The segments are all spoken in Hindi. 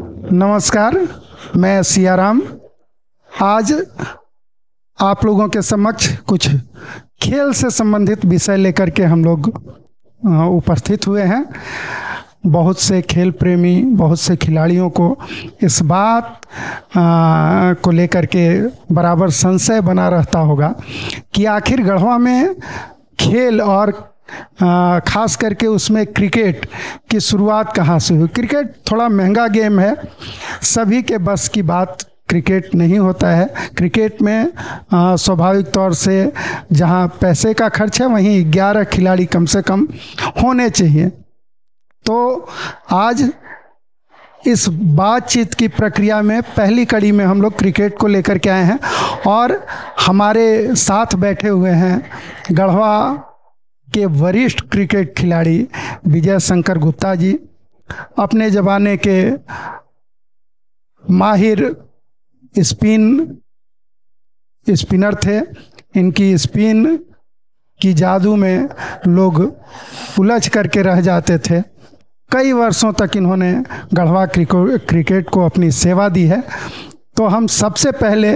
नमस्कार, मैं सियाराम। आज आप लोगों के समक्ष कुछ खेल से संबंधित विषय लेकर के हम लोग उपस्थित हुए हैं। बहुत से खेल प्रेमी, बहुत से खिलाड़ियों को इस बात को लेकर के बराबर संशय बना रहता होगा कि आखिर गढ़वा में खेल और खास करके उसमें क्रिकेट की शुरुआत कहाँ से हुई। क्रिकेट थोड़ा महंगा गेम है, सभी के बस की बात क्रिकेट नहीं होता है। क्रिकेट में स्वाभाविक तौर से जहाँ पैसे का खर्च है वहीं 11 खिलाड़ी कम से कम होने चाहिए। तो आज इस बातचीत की प्रक्रिया में पहली कड़ी में हम लोग क्रिकेट को लेकर के आए हैं और हमारे साथ बैठे हुए हैं गढ़वा के वरिष्ठ क्रिकेट खिलाड़ी विजय शंकर गुप्ता जी। अपने ज़माने के माहिर स्पिनर थे। इनकी स्पिन की जादू में लोग उलझ करके रह जाते थे। कई वर्षों तक इन्होंने गढ़वा क्रिकेट को अपनी सेवा दी है। तो हम सबसे पहले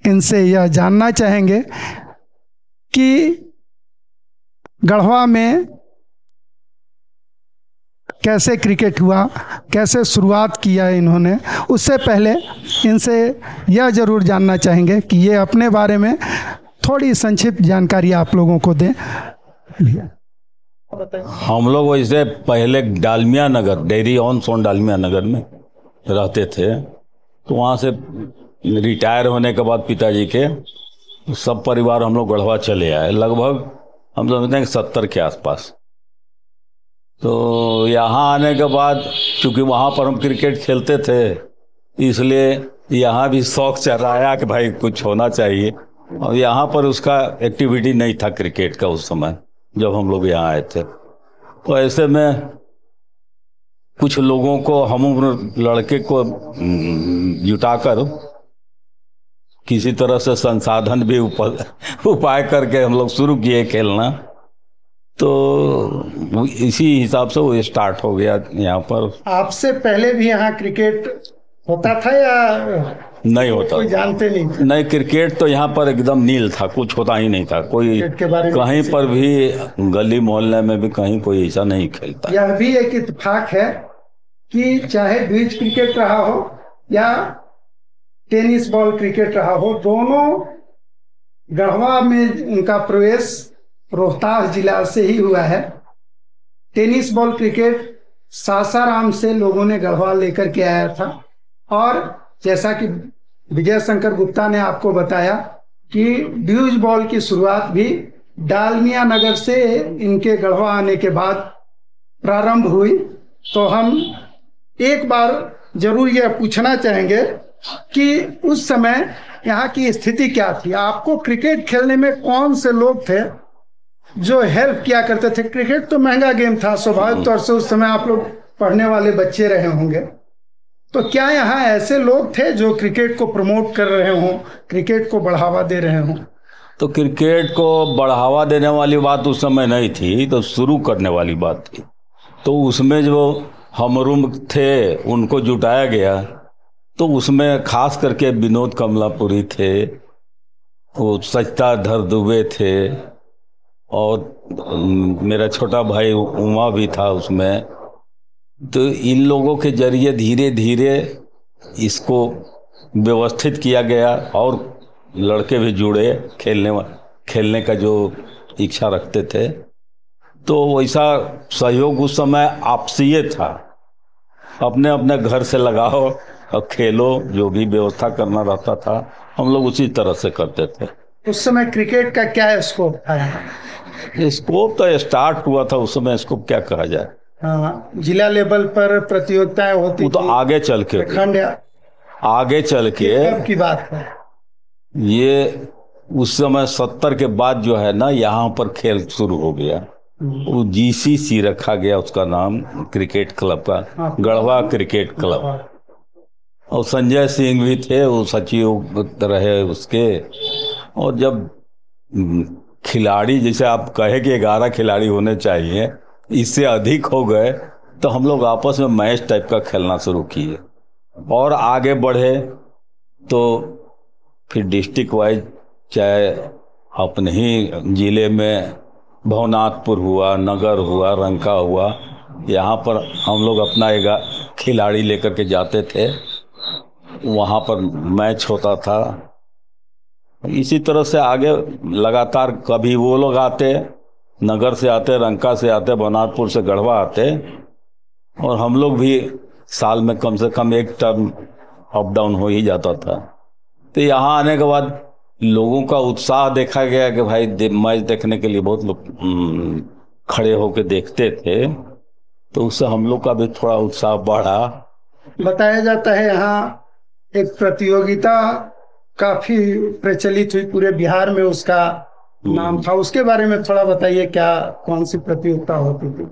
इनसे यह जानना चाहेंगे कि गढ़वा में कैसे क्रिकेट हुआ, कैसे शुरुआत किया इन्होंने। उससे पहले इनसे यह ज़रूर जानना चाहेंगे कि ये अपने बारे में थोड़ी संक्षिप्त जानकारी आप लोगों को दें। हम लोग वैसे पहले डालमिया नगर, डेयरी ऑन सोन डालमिया नगर में रहते थे। तो वहाँ से रिटायर होने के बाद पिताजी के सब परिवार हम लोग गढ़वा चले आए। लगभग हम समझते हैं 70 के आसपास। तो यहाँ आने के बाद चूँकि वहाँ पर हम क्रिकेट खेलते थे, इसलिए यहाँ भी शौक चढ़ाया कि भाई कुछ होना चाहिए। और यहाँ पर उसका एक्टिविटी नहीं था क्रिकेट का उस समय जब हम लोग यहाँ आए थे। तो ऐसे में कुछ लोगों को, हम लड़के को जुटाकर किसी तरह से संसाधन भी उपाय करके हम लोग शुरू किए खेलना। तो इसी हिसाब से वो स्टार्ट हो गया यहाँ पर। आपसे पहले भी यहाँ क्रिकेट होता था या नहीं होता? कोई जानते नहीं? नहीं, क्रिकेट तो यहाँ पर एकदम नील था, कुछ होता ही नहीं था। कोई कहीं पर भी गली मोहल्ले में भी कहीं कोई ऐसा नहीं खेलता। यह भी एक इत्तेफाक है कि चाहे बीच क्रिकेट रहा हो या टेनिस बॉल क्रिकेट रहा हो, दोनों गढ़वा में उनका प्रवेश रोहतास जिला से ही हुआ है। टेनिस बॉल क्रिकेट सासाराम से लोगों ने गढ़वा लेकर के आया था। और जैसा कि विजय शंकर गुप्ता ने आपको बताया कि ड्यूज बॉल की शुरुआत भी डालमिया नगर से इनके गढ़वा आने के बाद प्रारंभ हुई। तो हम एक बार जरूर यह पूछना चाहेंगे कि उस समय यहाँ की स्थिति क्या थी। आपको क्रिकेट खेलने में कौन से लोग थे जो हेल्प किया करते थे? क्रिकेट तो महंगा गेम था, स्वाभाविक तौर से उस समय आप लोग पढ़ने वाले बच्चे रहे होंगे। तो क्या यहाँ ऐसे लोग थे जो क्रिकेट को प्रमोट कर रहे हों, क्रिकेट को बढ़ावा दे रहे हों? तो क्रिकेट को बढ़ावा देने वाली बात उस समय नहीं थी, तो शुरू करने वाली बात थी। तो उसमें जो हमरुम थे उनको जुटाया गया। तो उसमें खास करके विनोद कमलापुरी थे, वो सचताधर दुबे थे और मेरा छोटा भाई उमा भी था उसमें। तो इन लोगों के जरिए धीरे धीरे इसको व्यवस्थित किया गया और लड़के भी जुड़े खेलने का जो इच्छा रखते थे। तो वैसा सहयोग उस समय आपसी था, अपने अपने घर से लगाओ और खेलो, जो भी व्यवस्था करना रहता था हम लोग उसी तरह से करते थे। उस समय क्रिकेट का क्या स्कोप था? स्कोप तो स्टार्ट हुआ था उस समय, स्कोप क्या कहा जाए। हाँ, जिला लेवल पर प्रतियोगिताएं होती वो तो थी। आगे चल के आगे चल के की बात है ये। उस समय 70 के बाद जो है ना, यहाँ पर खेल शुरू हो गया। वो GCC रखा गया उसका नाम, क्रिकेट क्लब का, गढ़वा क्रिकेट क्लब। और संजय सिंह भी थे, वो सचिव रहे उसके। और जब खिलाड़ी, जैसे आप कहे कि 11 खिलाड़ी होने चाहिए, इससे अधिक हो गए तो हम लोग आपस में मैच टाइप का खेलना शुरू किए और आगे बढ़े। तो फिर डिस्ट्रिक्ट वाइज, चाहे अपने ही जिले में भवनाथपुर हुआ, नगर हुआ, रंका हुआ, यहाँ पर हम लोग अपना एक खिलाड़ी लेकर के जाते थे, वहाँ पर मैच होता था। इसी तरह से आगे लगातार, कभी वो लोग आते, नगर से आते, रंका से आते, भवनाथपुर से गढ़वा आते, और हम लोग भी साल में कम से कम एक टर्म अप डाउन हो ही जाता था। तो यहाँ आने के बाद लोगों का उत्साह देखा गया कि भाई मैच देखने के लिए बहुत लोग खड़े होकर देखते थे, तो उससे हम लोग का भी थोड़ा उत्साह बढ़ा। बताया जाता है यहाँ एक प्रतियोगिता काफी प्रचलित हुई पूरे बिहार में, उसका नाम था, उसके बारे में थोड़ा बताइए, क्या कौन सी प्रतियोगिता होती थी?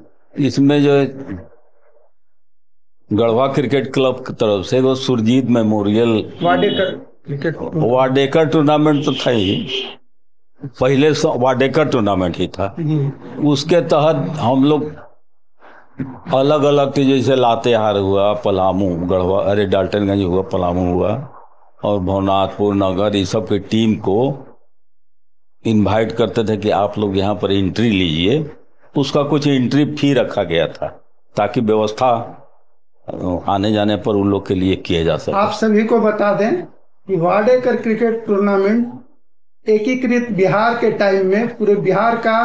इसमें जो गढ़वा क्रिकेट क्लब की तरफ से वो सुरजीत मेमोरियल वाडेकर टूर्नामेंट तो था ही, पहले वाडेकर टूर्नामेंट ही था। उसके तहत हम लोग अलग अलग, जैसे लातेहार हुआ, पलामू, गढ़वा, अरे डाल्टनगंज हुआ, पलामू हुआ, और भवनाथपुर, नगर, इस सब की टीम को इनवाइट करते थे कि आप लोग यहाँ पर एंट्री लीजिए। उसका कुछ एंट्री फी रखा गया था ताकि व्यवस्था आने जाने पर उन लोग के लिए किया जा सके। आप सभी को बता दें कि वाडेकर क्रिकेट टूर्नामेंट एकीकृत बिहार के टाइम में पूरे बिहार का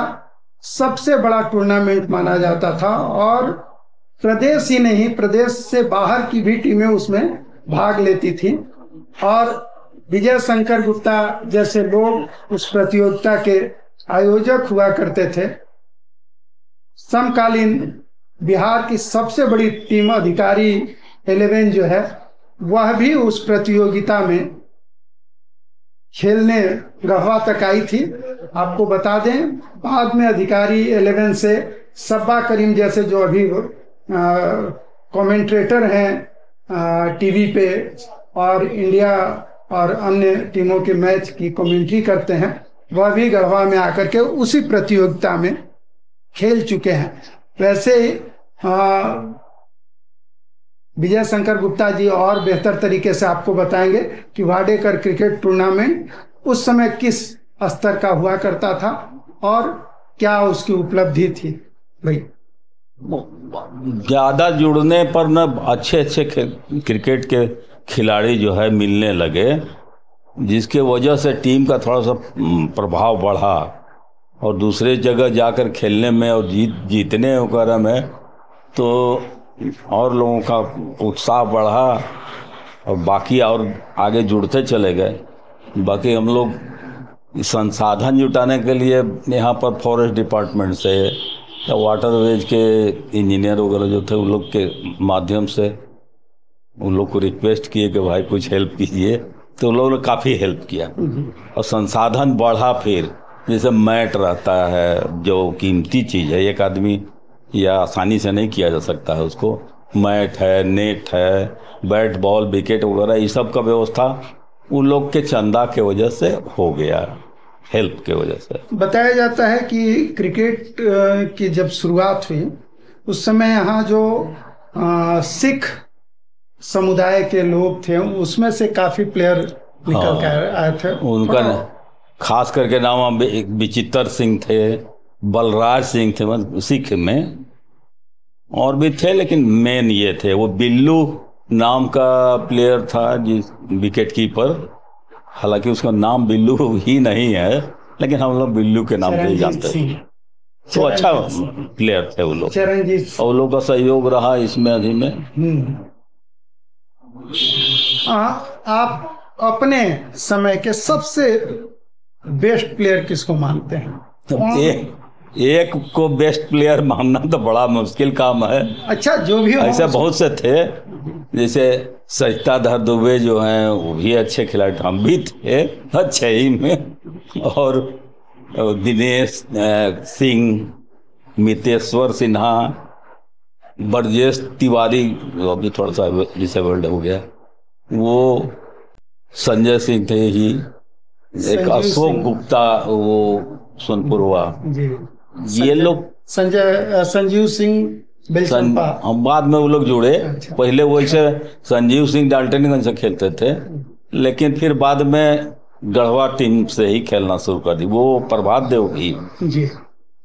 सबसे बड़ा टूर्नामेंट माना जाता था, और प्रदेश ही नहीं, प्रदेश से बाहर की भी टीमें उसमें भाग लेती थी। और विजय शंकर गुप्ता जैसे लोग उस प्रतियोगिता के आयोजक हुआ करते थे। समकालीन बिहार की सबसे बड़ी टीम अधिकारी 11 जो है, वह भी उस प्रतियोगिता में खेलने गढ़वा तक आई थी। आपको बता दें, बाद में अधिकारी 11 से सब्बा करीम जैसे जो अभी कमेंटेटर हैं टीवी पे और इंडिया और अन्य टीमों के मैच की कमेंट्री करते हैं, वह भी गढ़वा में आकर के उसी प्रतियोगिता में खेल चुके हैं। वैसे विजय शंकर गुप्ता जी और बेहतर तरीके से आपको बताएंगे कि वाडेकर क्रिकेट टूर्नामेंट उस समय किस स्तर का हुआ करता था और क्या उसकी उपलब्धि थी। भाई, ज़्यादा जुड़ने पर न अच्छे अच्छे क्रिकेट के खिलाड़ी जो है मिलने लगे, जिसके वजह से टीम का थोड़ा सा प्रभाव बढ़ा, और दूसरे जगह जाकर खेलने में और जीतने वगैरह में तो और लोगों का उत्साह बढ़ा, और बाकी और आगे जुड़ते चले गए। बाकी हम लोग संसाधन जुटाने के लिए यहाँ पर फॉरेस्ट डिपार्टमेंट से या वाटरवेज के इंजीनियर वगैरह जो थे, उन लोग के माध्यम से उन लोग को रिक्वेस्ट किए कि भाई कुछ हेल्प कीजिए, तो उन लोगों ने काफ़ी हेल्प किया और संसाधन बढ़ा। फिर जैसे मैट रहता है, जो कीमती चीज़ है, एक आदमी या आसानी से नहीं किया जा सकता है उसको, मैट है, नेट है, बैट बॉल, विकेट वगैरह, ये सब का व्यवस्था उन लोग के चंदा के वजह से हो गया, हेल्प के वजह से। बताया जाता है कि क्रिकेट की जब शुरुआत हुई उस समय यहाँ जो सिख समुदाय के लोग थे, उसमें से काफ़ी प्लेयर निकल कर आए थे। उनका खास करके नाम विचित्र सिंह थे, बलराज सिंह थे, सिख में और भी थे, लेकिन मेन ये थे। वो बिल्लू नाम का प्लेयर था, जिस विकेट कीपर, हालांकि उसका नाम बिल्लू ही नहीं है, लेकिन हम लोग बिल्लू के नाम से जानते हैं। तो अच्छा प्लेयर थे वो लोग, और वो लोग का सहयोग रहा इसमें अभी में। आप अपने समय के सबसे बेस्ट प्लेयर किसको मानते हैं? तो एक को बेस्ट प्लेयर मानना तो बड़ा मुश्किल काम है। अच्छा, जो भी ऐसे बहुत से थे, जैसे सरिता दुबे जो हैं, वो भी अच्छे खिलाड़ी, हम भी थे अच्छे ही में, और दिनेश सिंह, मितेश्वर सिन्हा, ब्रजेश तिवारी अभी थोड़ा सा डिसेबल्ड हो गया, वो संजय सिंह थे ही, एक अशोक गुप्ता, वो सोनपुरवा, ये लोग संजीव सिंह बेलचंपा। हम बाद में वो लोग जुड़े। अच्छा। पहले वैसे संजीव सिंह डाल्टनगंज से खेलते थे, लेकिन फिर बाद में गढ़वा टीम से ही खेलना शुरू कर दी। वो प्रभात देव भी, जी।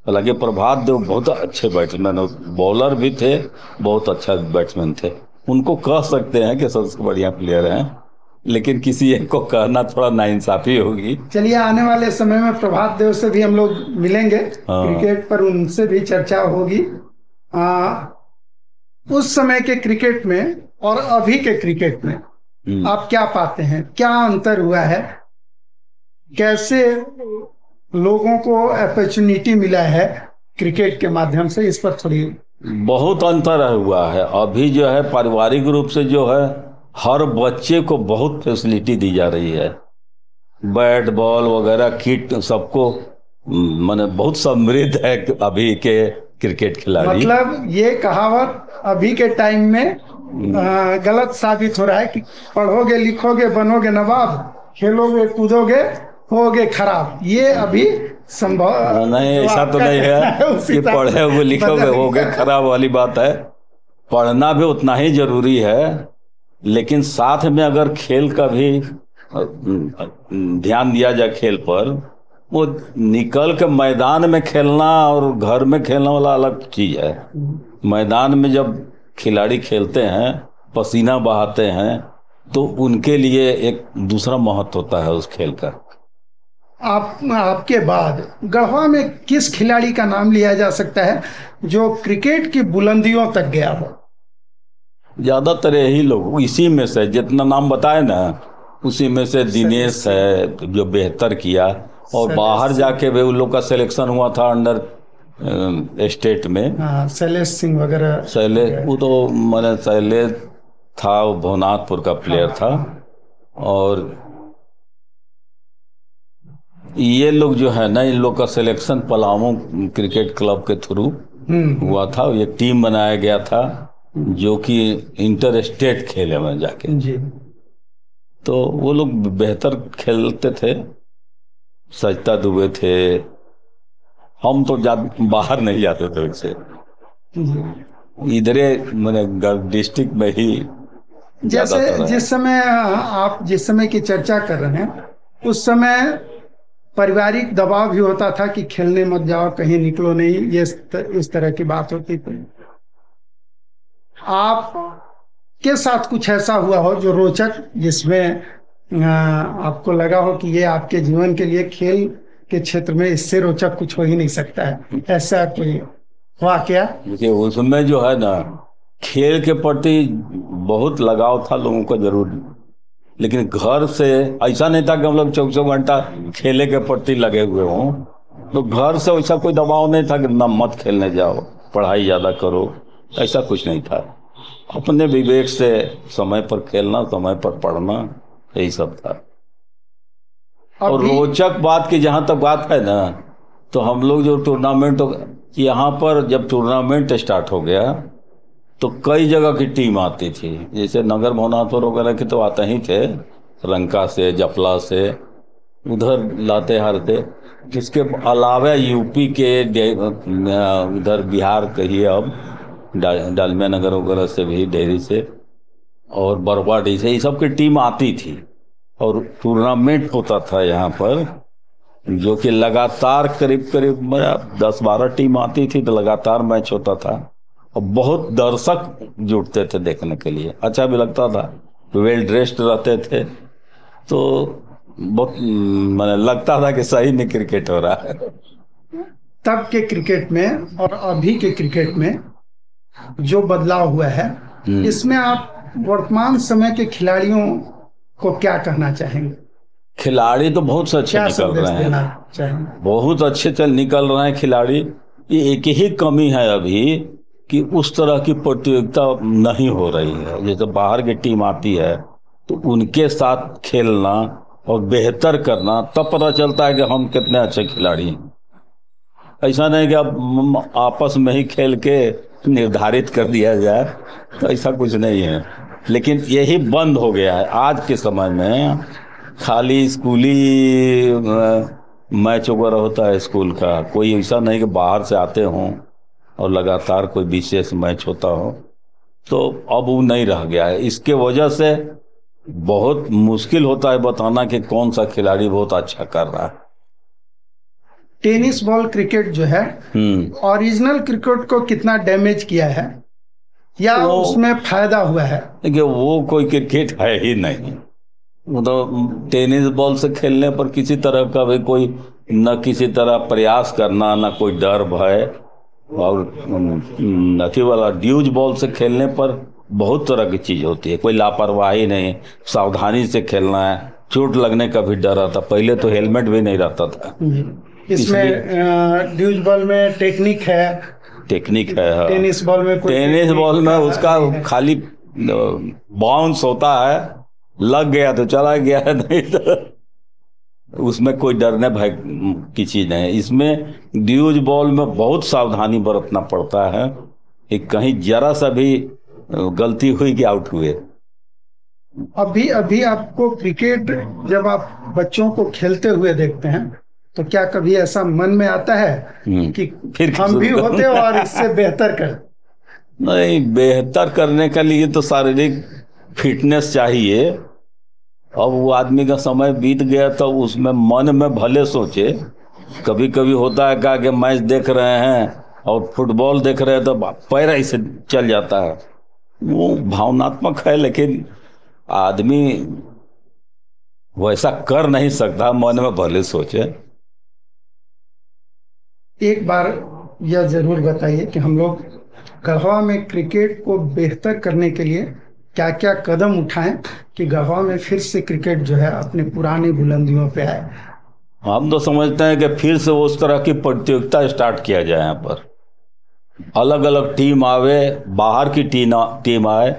हालांकि प्रभात देव बहुत अच्छे बैट्समैन, बॉलर भी थे, बहुत अच्छा बैट्समैन थे। उनको कह सकते हैं कि सबसे बढ़िया प्लेयर हैं, लेकिन किसी एक को कहना थोड़ा नाइंसाफी होगी। चलिए, आने वाले समय में प्रभात देव से भी हम लोग मिलेंगे, हाँ। क्रिकेट पर उनसे भी चर्चा होगी। उस समय के क्रिकेट में और अभी के क्रिकेट में आप क्या पाते हैं, क्या अंतर हुआ है, कैसे लोगों को अपॉर्चुनिटी मिला है क्रिकेट के माध्यम से, इस पर थोड़ी। बहुत अंतर हुआ है। अभी जो है पारिवारिक रूप से जो है हर बच्चे को बहुत फैसिलिटी दी जा रही है, बैट बॉल वगैरह किट सबको, माने बहुत समृद्ध है अभी के क्रिकेट खिलाड़ी। मतलब ये कहावत अभी के टाइम में गलत साबित हो रहा है कि पढ़ोगे लिखोगे बनोगे नवाब, खेलोगे कूदोगे होगे खराब। ये अभी संभव नहीं, ऐसा तो नहीं है कि पढ़े लिखोगे होगे खराब वाली बात है। पढ़ना भी उतना ही जरूरी है, लेकिन साथ में अगर खेल का भी ध्यान दिया जाए खेल पर, वो निकल के मैदान में खेलना और घर में खेलने वाला अलग चीज है। मैदान में जब खिलाड़ी खेलते हैं, पसीना बहाते हैं, तो उनके लिए एक दूसरा महत्व होता है उस खेल का। आपके बाद गढ़वा में किस खिलाड़ी का नाम लिया जा सकता है जो क्रिकेट की बुलंदियों तक गया हो? ज्यादातर यही लोग, इसी में से जितना नाम बताए ना, उसी में से दिनेश है जो बेहतर किया, और बाहर जाके भी उन लोग का सिलेक्शन हुआ था अंडर स्टेट में। शैलेश सिंह वगैरह। शैलेश, वो तो मैंने शैलेश था, वो भवनाथपुर का प्लेयर था। और ये लोग जो है ना, इन लोग का सिलेक्शन पलामू क्रिकेट क्लब के थ्रू हुआ था। एक टीम बनाया गया था जो कि इंटर स्टेट खेले में जाके जी। तो वो लोग बेहतर खेलते थे। सजता दुबे थे। हम तो बाहर नहीं जाते थे उससे, इधरे मैंने डिस्ट्रिक्ट में ही। जैसे जिस समय की चर्चा कर रहे हैं, उस समय पारिवारिक दबाव भी होता था कि खेलने मत जाओ, कहीं निकलो नहीं, ये इस तरह की बात होती थी। आप के साथ कुछ ऐसा हुआ हो जो रोचक, जिसमें आपको लगा हो कि ये आपके जीवन के लिए, खेल के क्षेत्र में इससे रोचक कुछ हो ही नहीं सकता है, ऐसा कोई वाकया? देखिए, उसमें जो है ना, खेल के प्रति बहुत लगाव था लोगों को जरूर, लेकिन घर से ऐसा नहीं था कि हम लोग 24 घंटा खेले के प्रति लगे हुए हों। तो घर से वैसा कोई दबाव नहीं था कि ना मत खेलने जाओ, पढ़ाई ज़्यादा करो, ऐसा कुछ नहीं था। अपने विवेक से समय पर खेलना, समय पर पढ़ना, यही सब था। और रोचक बात की जहाँ तक बात है ना, तो हम लोग जो टूर्नामेंट, यहाँ पर जब टूर्नामेंट स्टार्ट हो गया तो कई जगह की टीम आती थी। जैसे नगर भवनाथपुर वगैरह के तो आते ही थे, रंका से, जपला से, उधर लाते हारते। इसके अलावा यूपी के उधर बिहार कहिए, अब डालमिया नगर वगैरह से भी, डेहरी से और बरवाडी से, ये सब की टीम आती थी। और टूर्नामेंट होता था यहाँ पर, जो कि लगातार करीब 10-12 टीम आती थी, तो लगातार मैच होता था। और बहुत दर्शक जुटते थे देखने के लिए, अच्छा भी लगता था, वेल ड्रेस्ड रहते थे, तो बहुत मैंने लगता था कि सही में क्रिकेट हो रहा है। तब के क्रिकेट में और अभी के क्रिकेट में जो बदलाव हुआ है, इसमें आप वर्तमान समय के खिलाड़ियों को क्या कहना चाहेंगे? खिलाड़ी तो बहुत से अच्छे निकल रहे हैं, बहुत अच्छे निकल रहे हैं खिलाड़ी। ये एक ही कमी है अभी कि उस तरह की प्रतियोगिता नहीं हो रही है। जैसे बाहर की टीम आती है तो उनके साथ खेलना और बेहतर करना, तब पता चलता है कि हम कितने अच्छे खिलाड़ी हैं। ऐसा नहीं कि अब आपस में ही खेल के निर्धारित कर दिया जाए, तो ऐसा कुछ नहीं है। लेकिन यही बंद हो गया है आज के समय में। खाली स्कूली मैच वगैरह होता है स्कूल का, कोई ऐसा नहीं कि बाहर से आते हों और लगातार कोई विशेष मैच होता हो, तो अब वो नहीं रह गया है। इसके वजह से बहुत मुश्किल होता है बताना कि कौन सा खिलाड़ी बहुत अच्छा कर रहा है। टेनिस बॉल क्रिकेट जो है ओरिजिनल क्रिकेट को कितना डैमेज किया है या उसमें फायदा हुआ है? देखिए, वो कोई क्रिकेट है ही नहीं। मतलब टेनिस बॉल से खेलने पर किसी तरह का भी कोई न किसी तरह प्रयास करना, न कोई डर भय, और अथी वाला ड्यूज बॉल से खेलने पर बहुत तरह की चीज होती है। कोई लापरवाही नहीं, सावधानी से खेलना है, चोट लगने का भी डर आता। पहले तो हेलमेट भी नहीं रहता था। इसमें ड्यूज बॉल में टेक्निक है। हाँ। टेनिस बॉल में उसका खाली बाउंस होता है, लग गया तो चला गया, नहीं तो उसमें कोई डरने भय की चीज नहीं है। इसमें ड्यूज बॉल में बहुत सावधानी बरतना पड़ता है कि कहीं जरा सा भी गलती हुई कि आउट हुए। अभी अभी आपको क्रिकेट जब आप बच्चों को खेलते हुए देखते हैं तो क्या कभी ऐसा मन में आता है कि फिर हम भी होते और इससे बेहतर कर? नहीं, बेहतर करने के लिए तो शारीरिक फिटनेस चाहिए। अब वो आदमी का समय बीत गया तो उसमें मन में भले सोचे। कभी कभी होता है क्या कि मैच देख रहे हैं और फुटबॉल देख रहे हैं तो पैर ऐसे चल जाता है। वो भावनात्मक है, लेकिन आदमी वैसा कर नहीं सकता, मन में भले सोचे। एक बार यह जरूर बताइए कि हम लोग गढ़वा में क्रिकेट को बेहतर करने के लिए क्या क्या कदम उठाएं कि गढ़वा में फिर से क्रिकेट जो है अपने पुरानी बुलंदियों पे आए। हम तो समझते हैं कि फिर से उस तरह की प्रतियोगिता स्टार्ट किया जाए। यहाँ पर अलग अलग टीम आवे, बाहर की टीम आए,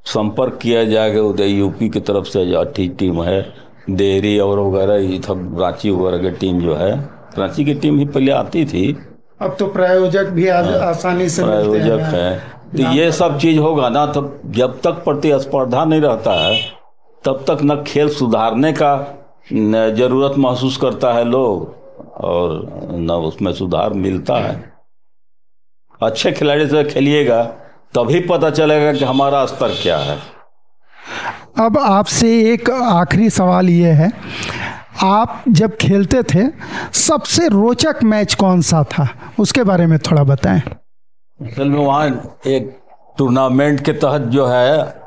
संपर्क किया जाए कि उधर यूपी की तरफ से जो अच्छी टीम है, देहरी और वगैरह, इधर रांची वगैरह की टीम जो है, रांची की टीम ही पहले आती थी, अब तो प्रायोजक भी आसानी से प्रायोजक है। तो ये सब चीज होगा ना, तब जब तक प्रतिस्पर्धा नहीं रहता है तब तक न खेल सुधारने का जरूरत महसूस करता है लोग और न उसमें सुधार मिलता है। अच्छे खिलाड़ी से खेलिएगा तभी पता चलेगा कि हमारा स्तर क्या है। अब आपसे एक आखिरी सवाल ये है, आप जब खेलते थे सबसे रोचक मैच कौन सा था, उसके बारे में थोड़ा बताएं। असल में वहाँ एक टूर्नामेंट के तहत जो है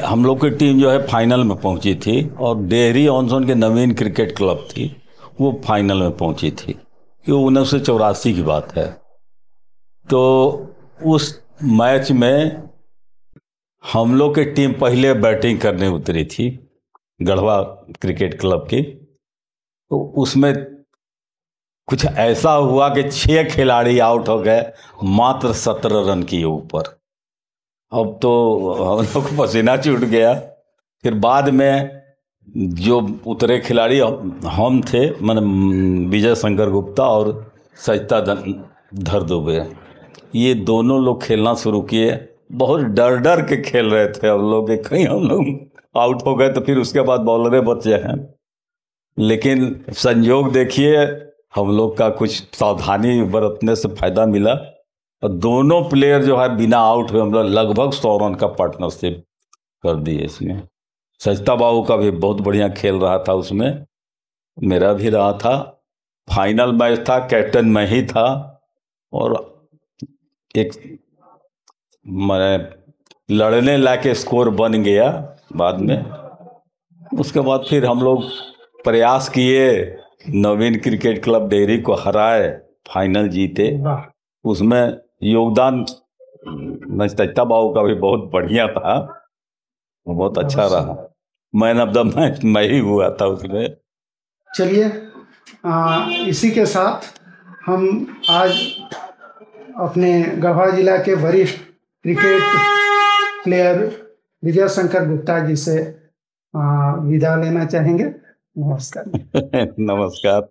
हम लोग की टीम जो है फाइनल में पहुंची थी और डेहरी ऑनसोन के नवीन क्रिकेट क्लब थी, वो फाइनल में पहुंची थी। ये 1984 की बात है। तो उस मैच में हम लोग की टीम पहले बैटिंग करने उतरी थी, गढ़वा क्रिकेट क्लब की। तो उसमें कुछ ऐसा हुआ कि 6 खिलाड़ी आउट हो गए मात्र 17 रन के ऊपर। अब तो हम लोग को पसीना छूट गया। फिर बाद में जो उतरे खिलाड़ी हम थे, माने विजय शंकर गुप्ता और सरिता धर दुबे, ये दोनों लोग खेलना शुरू किए। बहुत डर डर के खेल रहे थे हम लोग कि कहीं हम लोग आउट हो गए तो फिर उसके बाद बॉलर बचे हैं। लेकिन संयोग देखिए, हम लोग का कुछ सावधानी बरतने से फायदा मिला और दोनों प्लेयर जो है बिना आउट हुए हम लोग लगभग 100 रन का पार्टनरशिप कर दिए। इसमें सरिता बाबू का भी बहुत बढ़िया खेल रहा था, उसमें मेरा भी रहा था। फाइनल मैच था, कैप्टन मैं ही था और एक मैं लड़ने लाके स्कोर बन गया बाद में। उसके बाद फिर हम लोग प्रयास किए, नवीन क्रिकेट क्लब डेहरी को हराए, फाइनल जीते। उसमें योगदान सरिता बाबू का भी बहुत बढ़िया था, बहुत अच्छा रहा। मैन ऑफ द मैच मैं ही हुआ था उसमें। चलिए, इसी के साथ हम आज अपने गढ़वा जिला के वरिष्ठ क्रिकेट प्लेयर विजय शंकर गुप्ता जी से विदा लेना चाहेंगे। नमस्कार। नमस्कार।